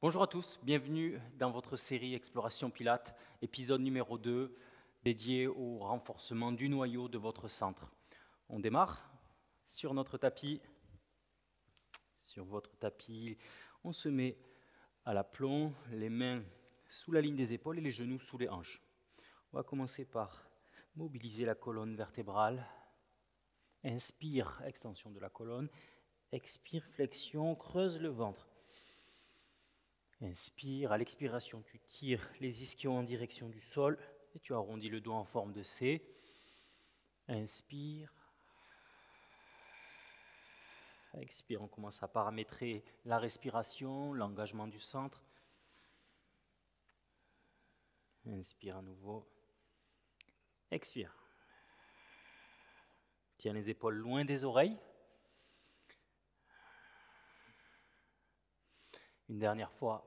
Bonjour à tous, bienvenue dans votre série Exploration Pilates, épisode numéro 2, dédié au renforcement du noyau de votre centre. On démarre sur notre tapis. Sur votre tapis, on se met à l'aplomb, les mains sous la ligne des épaules et les genoux sous les hanches. On va commencer par mobiliser la colonne vertébrale. Inspire, extension de la colonne. Expire, flexion, creuse le ventre. Inspire, à l'expiration, tu tires les ischions en direction du sol et tu arrondis le dos en forme de C. Inspire. Expire, on commence à paramétrer la respiration, l'engagement du centre. Inspire à nouveau. Expire. Tiens les épaules loin des oreilles. Une dernière fois.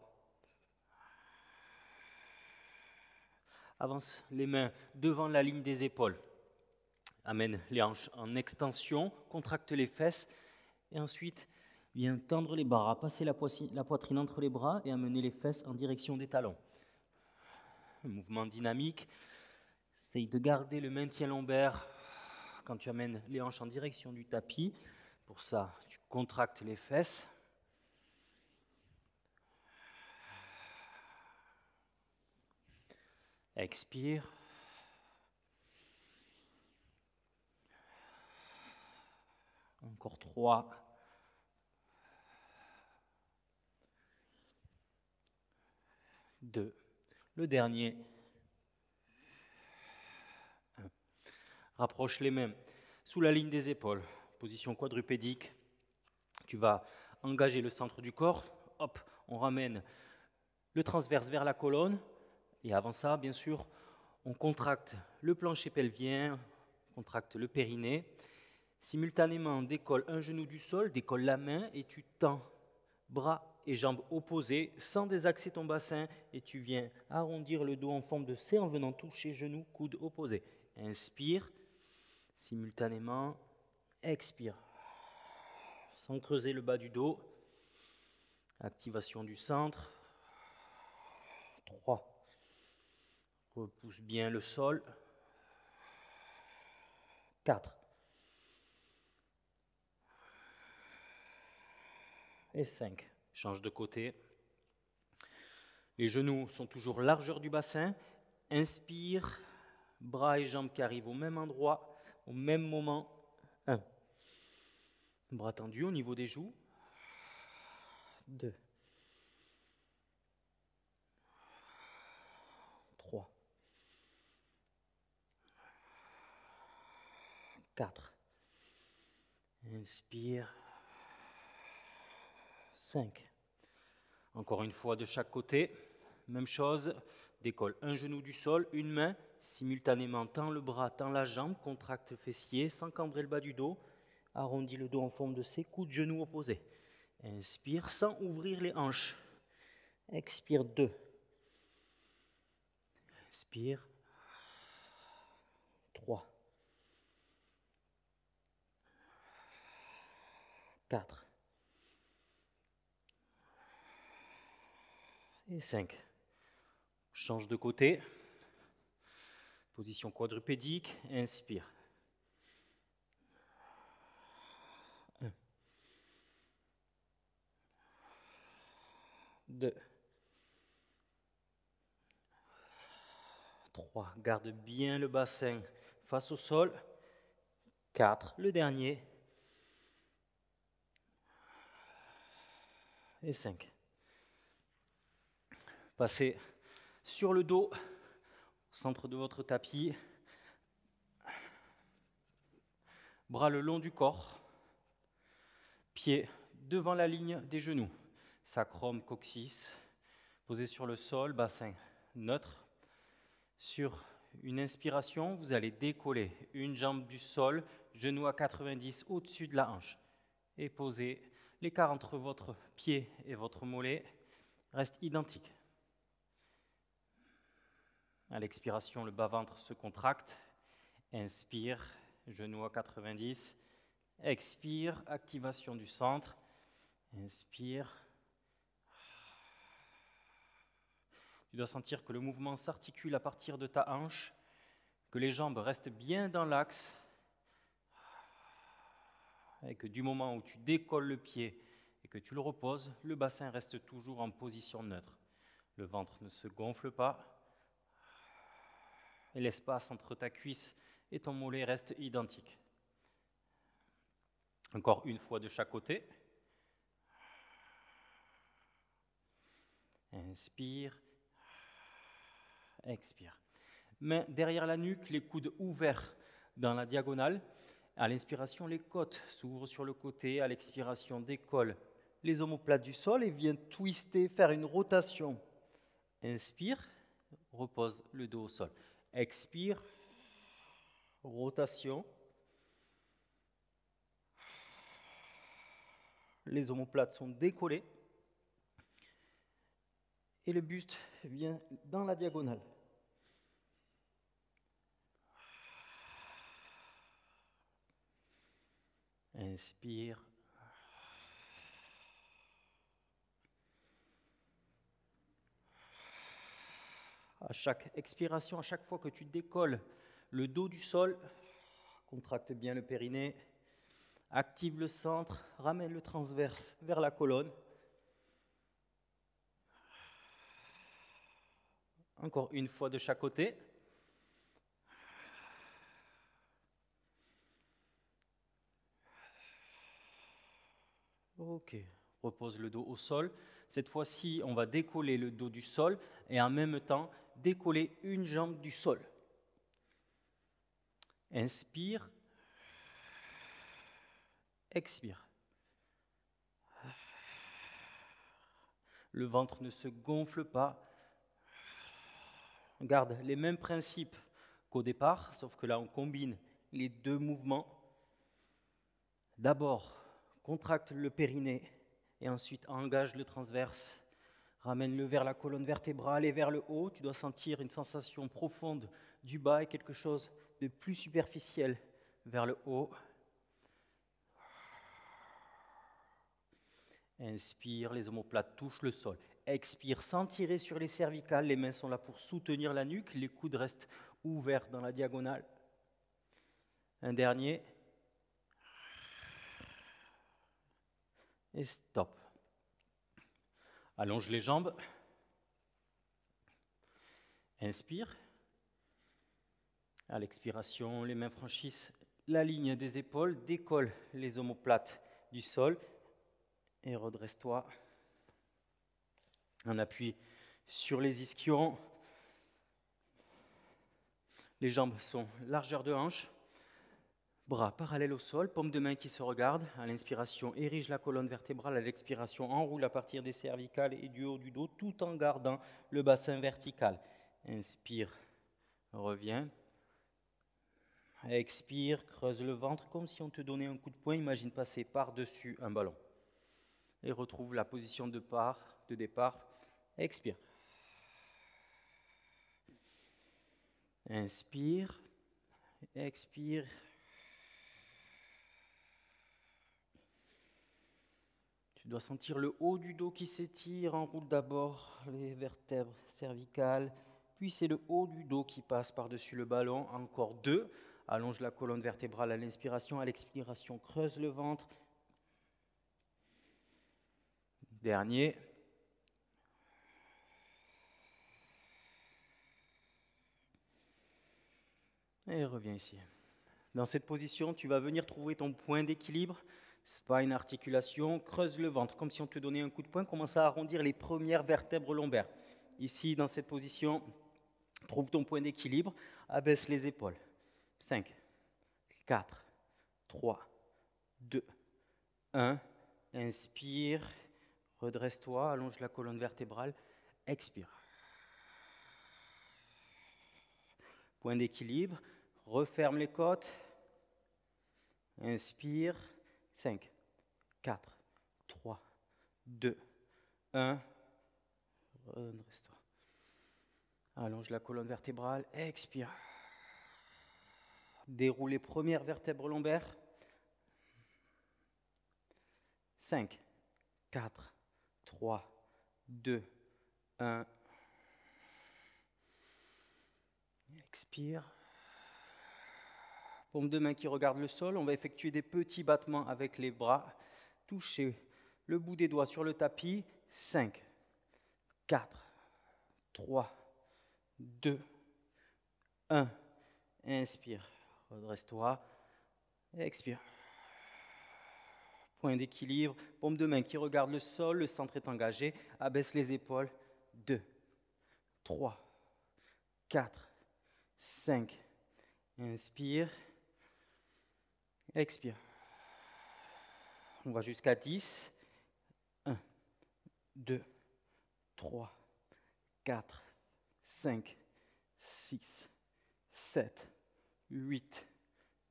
Avance les mains devant la ligne des épaules. Amène les hanches en extension, contracte les fesses et ensuite viens tendre les bras, passer la poitrine entre les bras et amener les fesses en direction des talons. Un mouvement dynamique. Essaye de garder le maintien lombaire quand tu amènes les hanches en direction du tapis. Pour ça, tu contractes les fesses. Expire. Encore 3. 2. Le dernier. 1. Rapproche les mains sous la ligne des épaules. Position quadrupédique. Tu vas engager le centre du corps. Hop, on ramène le transverse vers la colonne. Et avant ça, bien sûr, on contracte le plancher pelvien, contracte le périnée. Simultanément, décolle un genou du sol, décolle la main et tu tends bras et jambes opposés sans désaxer ton bassin et tu viens arrondir le dos en forme de C en venant toucher genoux, coudes opposés. Inspire, simultanément, expire. Sans creuser le bas du dos, activation du centre. 3. Repousse bien le sol. 4. Et 5. Change de côté. Les genoux sont toujours largeur du bassin. Inspire, bras et jambes qui arrivent au même endroit, au même moment. 1. Bras tendus au niveau des joues. 2. 3. 4. Inspire. 5. Encore une fois de chaque côté. Même chose. Décolle un genou du sol, une main. Simultanément, tend le bras, tend la jambe, contracte le fessier sans cambrer le bas du dos. Arrondis le dos en forme de C, coude genou opposé. Inspire sans ouvrir les hanches. Expire 2. Inspire. 3. 4. Et 5. Change de côté. Position quadrupédique. Inspire. 1. 2. 3. Garde bien le bassin face au sol. 4. Le dernier. Et 5. Passez sur le dos, au centre de votre tapis. Bras le long du corps. Pieds devant la ligne des genoux. Sacrum, coccyx. Posé sur le sol, bassin neutre. Sur une inspiration, vous allez décoller une jambe du sol, genou à 90 au-dessus de la hanche. Et posez l'écart entre votre pied et votre mollet reste identique. À l'expiration, le bas-ventre se contracte. Inspire, genou à 90. Expire, activation du centre. Inspire. Tu dois sentir que le mouvement s'articule à partir de ta hanche, que les jambes restent bien dans l'axe, et que du moment où tu décolles le pied et que tu le reposes, le bassin reste toujours en position neutre. Le ventre ne se gonfle pas, et l'espace entre ta cuisse et ton mollet reste identique. Encore une fois de chaque côté. Inspire, expire. Main derrière la nuque, les coudes ouverts dans la diagonale. À l'inspiration, les côtes s'ouvrent sur le côté. À l'expiration, décolle les omoplates du sol et viens twister, faire une rotation. Inspire, repose le dos au sol. Expire, rotation. Les omoplates sont décollées. Et le buste vient dans la diagonale. Inspire. À chaque expiration, à chaque fois que tu décolles le dos du sol, contracte bien le périnée, active le centre, ramène le transverse vers la colonne. Encore une fois de chaque côté. Ok, repose le dos au sol. Cette fois-ci, on va décoller le dos du sol et en même temps décoller une jambe du sol. Inspire, expire. Le ventre ne se gonfle pas. On garde les mêmes principes qu'au départ, sauf que là, on combine les deux mouvements. D'abord, contracte le périnée et ensuite engage le transverse. Ramène-le vers la colonne vertébrale et vers le haut. Tu dois sentir une sensation profonde du bas et quelque chose de plus superficiel vers le haut. Inspire, les omoplates touchent le sol. Expire sans tirer sur les cervicales. Les mains sont là pour soutenir la nuque. Les coudes restent ouverts dans la diagonale. Un dernier. Et stop. Allonge les jambes. Inspire. À l'expiration, les mains franchissent la ligne des épaules. Décolle les omoplates du sol. Et redresse-toi. Un appui sur les ischions. Les jambes sont largeur de hanche. Bras parallèles au sol, paume de main qui se regardent. À l'inspiration, érige la colonne vertébrale. À l'expiration, enroule à partir des cervicales et du haut du dos, tout en gardant le bassin vertical. Inspire, reviens. Expire, creuse le ventre comme si on te donnait un coup de poing. Imagine passer par-dessus un ballon. Et retrouve la position de départ. Expire. Inspire. Expire. Tu dois sentir le haut du dos qui s'étire. Enroule d'abord les vertèbres cervicales. Puis c'est le haut du dos qui passe par-dessus le ballon. Encore 2. Allonge la colonne vertébrale à l'inspiration. À l'expiration, creuse le ventre. Dernier. Et reviens ici. Dans cette position, tu vas venir trouver ton point d'équilibre. Spine, articulation, creuse le ventre, comme si on te donnait un coup de poing. Commence à arrondir les premières vertèbres lombaires. Ici, dans cette position, trouve ton point d'équilibre. Abaisse les épaules. 5, 4, 3, 2, 1. Inspire. Redresse-toi, allonge la colonne vertébrale. Expire. Point d'équilibre. Referme les côtes. Inspire. 5, 4, 3, 2, 1. Redresse-toi. Allonge la colonne vertébrale. Expire. Déroule les premières vertèbres lombaires. 5, 4, 3, 2, 1. Expire. Paume de main qui regarde le sol. On va effectuer des petits battements avec les bras. Touchez le bout des doigts sur le tapis. 5, 4, 3, 2, 1. Inspire. Redresse-toi. Expire. Point d'équilibre. Paume de main qui regarde le sol. Le centre est engagé. Abaisse les épaules. 2, 3, 4, 5. Inspire. Expire. On va jusqu'à 10. 1, 2, 3, 4, 5, 6, 7, 8,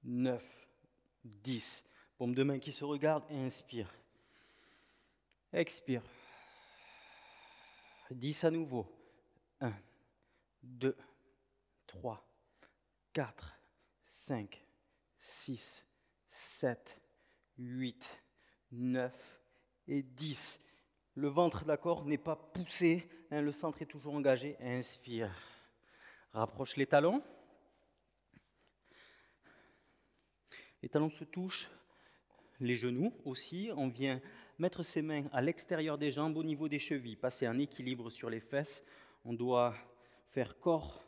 9, 10. Paume de main qui se regarde. Inspire. Expire. 10 à nouveau. 1, 2, 3, 4, 5, 6, 7, 8, 9 et 10. Le ventre, d'accord, n'est pas poussé, hein, le centre est toujours engagé. Inspire. Rapproche les talons. Les talons se touchent. Les genoux aussi. On vient mettre ses mains à l'extérieur des jambes, au niveau des chevilles. Passer en équilibre sur les fesses. On doit faire corps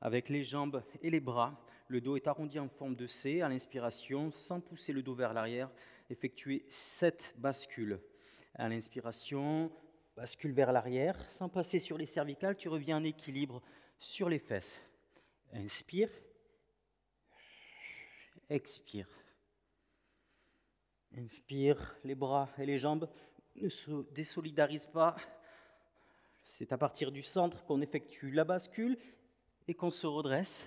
avec les jambes et les bras. Le dos est arrondi en forme de C à l'inspiration, sans pousser le dos vers l'arrière. Effectuez 7 bascules. À l'inspiration, bascule vers l'arrière. Sans passer sur les cervicales, tu reviens en équilibre sur les fesses. Inspire. Expire. Inspire. Les bras et les jambes ne se désolidarisent pas. C'est à partir du centre qu'on effectue la bascule et qu'on se redresse.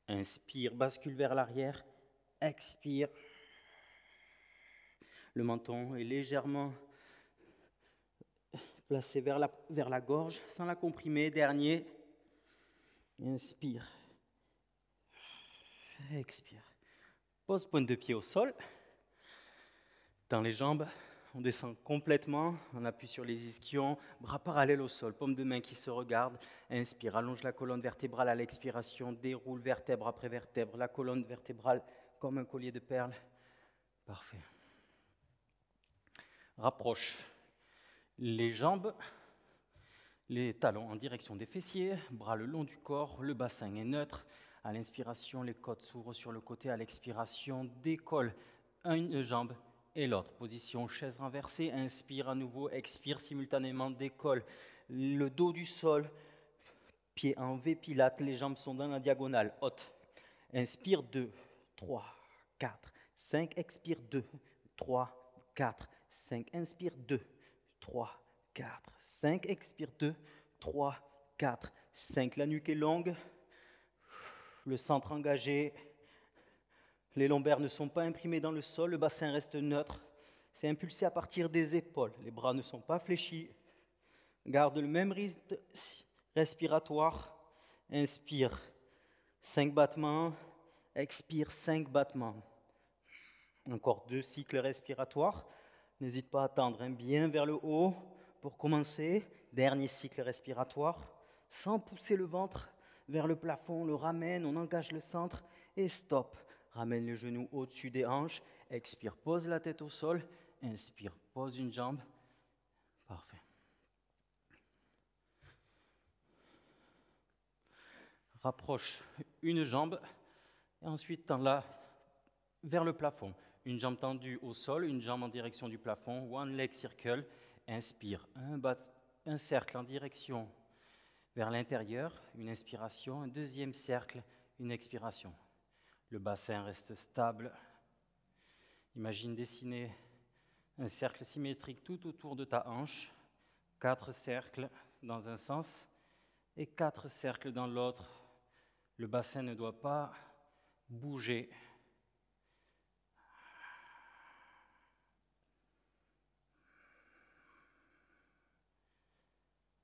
Inspire, bascule vers l'arrière. Expire. Le menton est légèrement placé vers la gorge sans la comprimer. Dernier. Inspire. Expire. Pose pointe de pied au sol. Dans les jambes, on descend complètement, on appuie sur les ischions, bras parallèles au sol, paume de main qui se regarde. Inspire, allonge la colonne vertébrale à l'expiration, déroule vertèbre après vertèbre, la colonne vertébrale comme un collier de perles. Parfait. Rapproche les jambes, les talons en direction des fessiers, bras le long du corps, le bassin est neutre. À l'inspiration, les côtes s'ouvrent sur le côté, à l'expiration, décolle une jambe et l'autre. Position chaise renversée, inspire à nouveau, expire simultanément, décolle le dos du sol, pied en V pilate, les jambes sont dans la diagonale, haute. Inspire 2, 3, 4, 5, expire 2, 3, 4, 5, inspire 2, 3, 4, 5, expire 2, 3, 4, 5. La nuque est longue, le centre engagé. Les lombaires ne sont pas imprimés dans le sol, le bassin reste neutre. C'est impulsé à partir des épaules. Les bras ne sont pas fléchis. Garde le même rythme respiratoire. Inspire, 5 battements. Expire, 5 battements. Encore 2 cycles respiratoires. N'hésite pas à tendre bien vers le haut pour commencer. Dernier cycle respiratoire. Sans pousser le ventre vers le plafond, on le ramène, on engage le centre et stop. Ramène le genou au-dessus des hanches. Expire, pose la tête au sol. Inspire, pose une jambe. Parfait. Rapproche une jambe et ensuite tends-la vers le plafond. Une jambe tendue au sol, une jambe en direction du plafond. One leg circle. Inspire, un cercle en direction vers l'intérieur. Une inspiration, un deuxième cercle, une expiration. Le bassin reste stable. Imagine dessiner un cercle symétrique tout autour de ta hanche. 4 cercles dans un sens et 4 cercles dans l'autre. Le bassin ne doit pas bouger.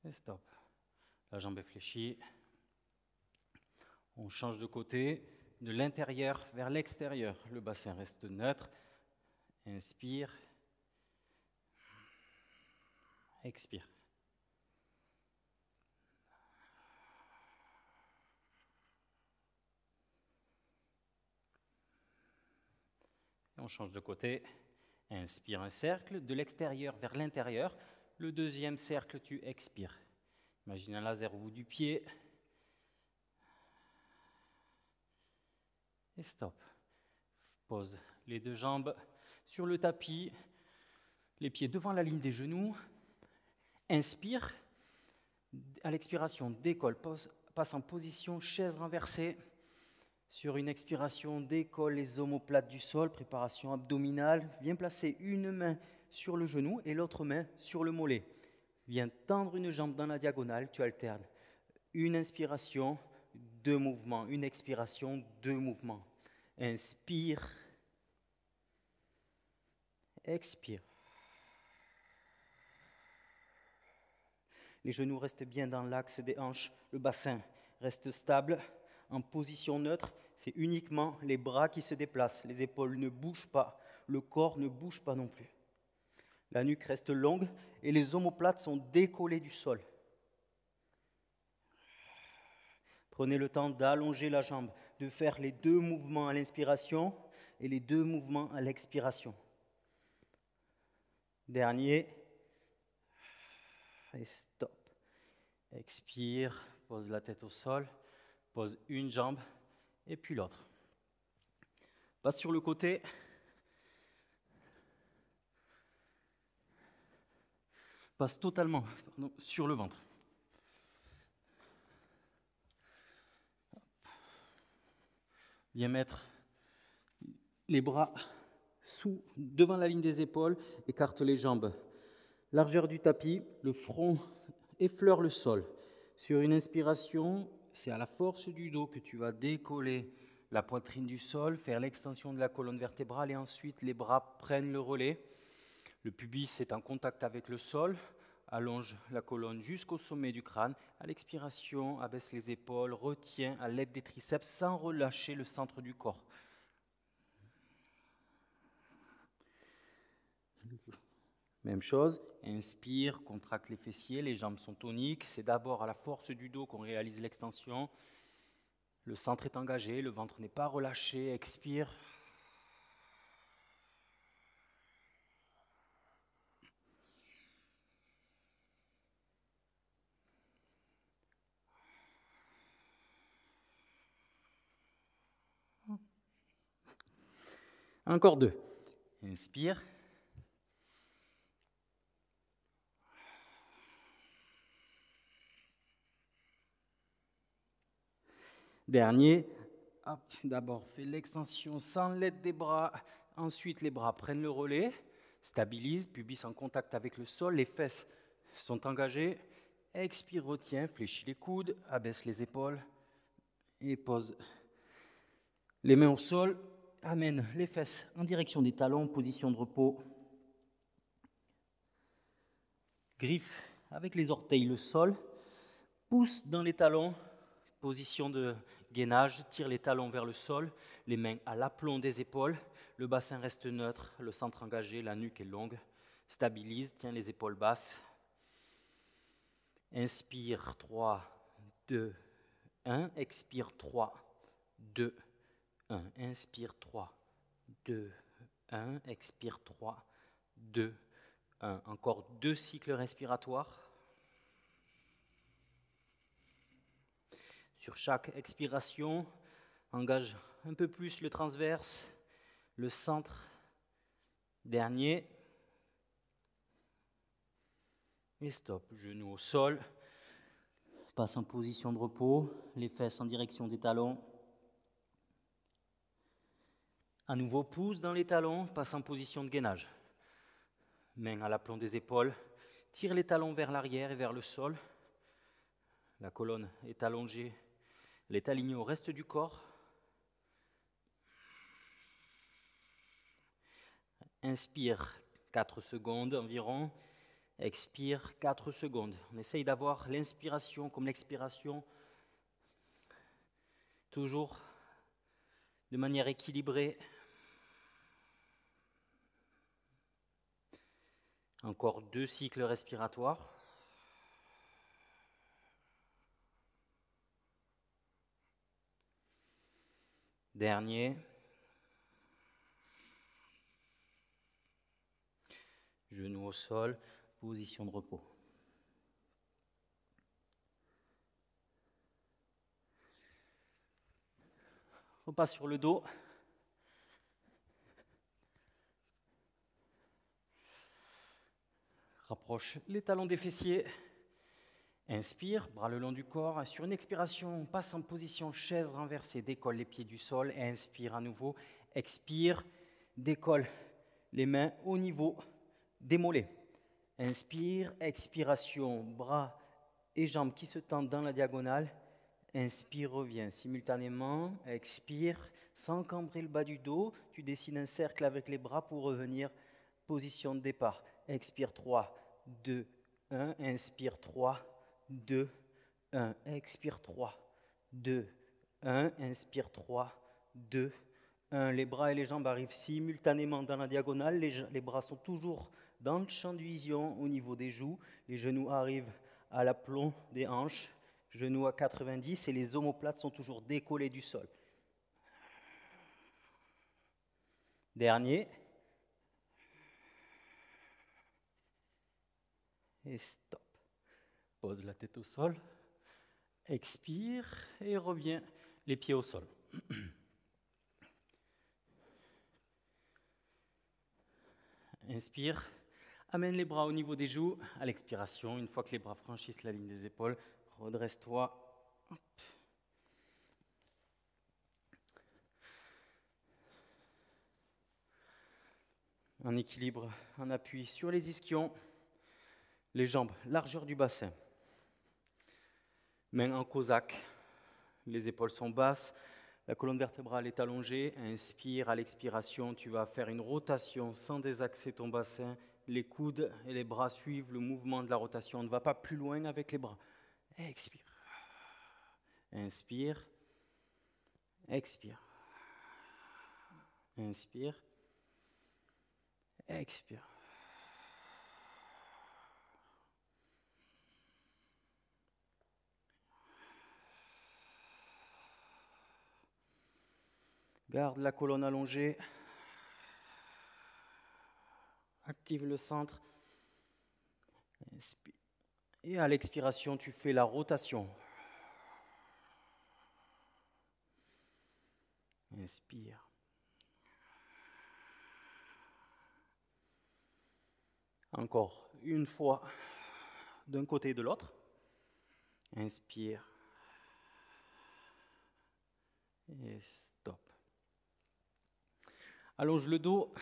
Et stop. La jambe est fléchie. On change de côté. De l'intérieur vers l'extérieur. Le bassin reste neutre. Inspire. expire. On change de côté. Inspire un cercle, de l'extérieur vers l'intérieur. Le deuxième cercle, tu expires. Imagine un laser au bout du pied. Et stop. Pose les deux jambes sur le tapis, les pieds devant la ligne des genoux. Inspire. À l'expiration, décolle, passe en position chaise renversée. Sur une expiration, décolle les omoplates du sol, préparation abdominale. Viens placer une main sur le genou et l'autre main sur le mollet. Viens tendre une jambe dans la diagonale, tu alternes. Une inspiration, 2 mouvements. Une expiration, 2 mouvements. Inspire. Expire. Les genoux restent bien dans l'axe des hanches. Le bassin reste stable. En position neutre, c'est uniquement les bras qui se déplacent. Les épaules ne bougent pas. Le corps ne bouge pas non plus. La nuque reste longue et les omoplates sont décollées du sol. Prenez le temps d'allonger la jambe, de faire les 2 mouvements à l'inspiration et les 2 mouvements à l'expiration. Dernier. Et stop. Expire, pose la tête au sol, pose une jambe et puis l'autre. Passe sur le côté. Passe totalement sur le ventre. Viens mettre les bras devant la ligne des épaules, écarte les jambes. Largeur du tapis, le front effleure le sol. Sur une inspiration, c'est à la force du dos que tu vas décoller la poitrine du sol, faire l'extension de la colonne vertébrale et ensuite les bras prennent le relais. Le pubis est en contact avec le sol, allonge la colonne jusqu'au sommet du crâne. À l'expiration, abaisse les épaules, retiens à l'aide des triceps sans relâcher le centre du corps. Même chose, inspire, contracte les fessiers, les jambes sont toniques. C'est d'abord à la force du dos qu'on réalise l'extension. Le centre est engagé, le ventre n'est pas relâché. Expire. Encore 2. Inspire. Dernier. D'abord, fais l'extension sans l'aide des bras. Ensuite, les bras prennent le relais. Stabilise, pubis en contact avec le sol. Les fesses sont engagées. Expire, retiens, fléchis les coudes, abaisse les épaules et pose les mains au sol. Amène les fesses en direction des talons, position de repos. Griffe avec les orteils le sol. Pousse dans les talons, position de gainage. Tire les talons vers le sol, les mains à l'aplomb des épaules. Le bassin reste neutre, le centre engagé, la nuque est longue. Stabilise, tiens les épaules basses. Inspire, 3, 2, 1. Expire, 3, 2, 1. Inspire, 3, 2, 1. Expire, 3, 2, 1. Encore 2 cycles respiratoires. Sur chaque expiration, engage un peu plus le transverse, le centre. Dernier. Et stop, genoux au sol. Passe en position de repos, les fesses en direction des talons. À nouveau, pousse dans les talons, passe en position de gainage. Main à l'aplomb des épaules, tire les talons vers l'arrière et vers le sol. La colonne est allongée, elle est alignée au reste du corps. Inspire 4 secondes environ. Expire 4 secondes. On essaye d'avoir l'inspiration comme l'expiration, toujours de manière équilibrée. Encore 2 cycles respiratoires. Dernier. Genou au sol, position de repos. Repasse sur le dos. Rapproche les talons des fessiers. Inspire, bras le long du corps. Sur une expiration, passe en position chaise renversée. Décolle les pieds du sol. Inspire à nouveau. Expire, décolle les mains au niveau des mollets. Inspire, expiration, bras et jambes qui se tendent dans la diagonale. Inspire, reviens simultanément. Expire, sans cambrer le bas du dos. Tu dessines un cercle avec les bras pour revenir. Position de départ. Expire, 3, 2, 1. Inspire, 3, 2, 1. Expire, 3, 2, 1. Inspire, 3, 2, 1. Les bras et les jambes arrivent simultanément dans la diagonale. Les bras sont toujours dans le champ de vision au niveau des joues. Les genoux arrivent à l'aplomb des hanches. Genoux à 90 et les omoplates sont toujours décollés du sol. Dernier. Et stop. Pose la tête au sol. Expire et reviens les pieds au sol. Inspire. Amène les bras au niveau des joues. À l'expiration, une fois que les bras franchissent la ligne des épaules, redresse-toi. Hop. En équilibre, en appui sur les ischions. Les jambes, largeur du bassin. Mains en cosaque. Les épaules sont basses. La colonne vertébrale est allongée. Inspire, à l'expiration, tu vas faire une rotation sans désaxer ton bassin. Les coudes et les bras suivent le mouvement de la rotation. On ne va pas plus loin avec les bras. Expire. Inspire. Expire. Inspire. Expire. Garde la colonne allongée. Active le centre. Inspire. Et à l'expiration, tu fais la rotation. Inspire. Encore une fois, d'un côté et de l'autre. Inspire. Et stop. Allonge le dos.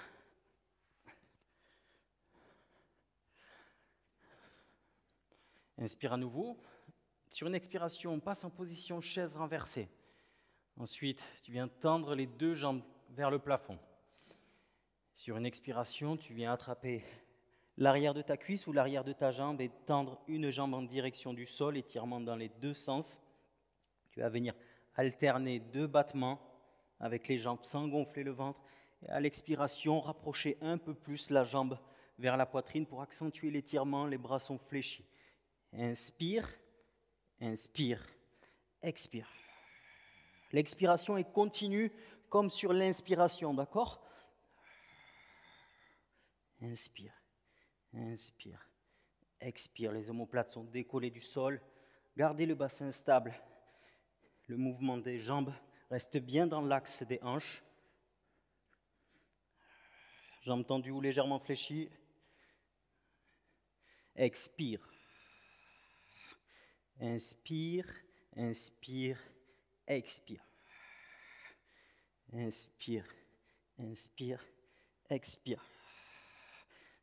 Inspire à nouveau. Sur une expiration, passe en position chaise renversée. Ensuite, tu viens tendre les 2 jambes vers le plafond. Sur une expiration, tu viens attraper l'arrière de ta cuisse ou l'arrière de ta jambe et tendre une jambe en direction du sol, étirement dans les 2 sens. Tu vas venir alterner 2 battements avec les jambes sans gonfler le ventre. Et à l'expiration, rapprocher un peu plus la jambe vers la poitrine pour accentuer l'étirement. Les bras sont fléchis. Inspire, inspire, expire. L'expiration est continue comme sur l'inspiration, d'accord ? Inspire, inspire, expire. Les omoplates sont décollées du sol. Gardez le bassin stable. Le mouvement des jambes reste bien dans l'axe des hanches. Jambes tendues ou légèrement fléchies. Expire. Inspire, inspire, expire. Inspire, inspire, expire.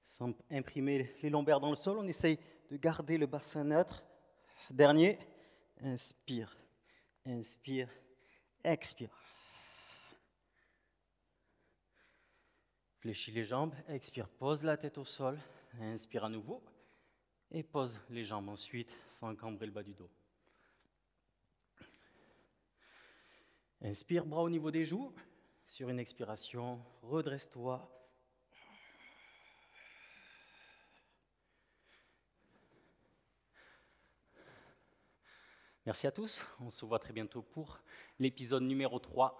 Sans imprimer les lombaires dans le sol, on essaye de garder le bassin neutre. Dernier, inspire, inspire, expire. Fléchis les jambes, expire, pose la tête au sol, inspire à nouveau et pose les jambes ensuite sans cambrer le bas du dos. Inspire, bras au niveau des joues. Sur une expiration, redresse-toi. Merci à tous. On se voit très bientôt pour l'épisode numéro 3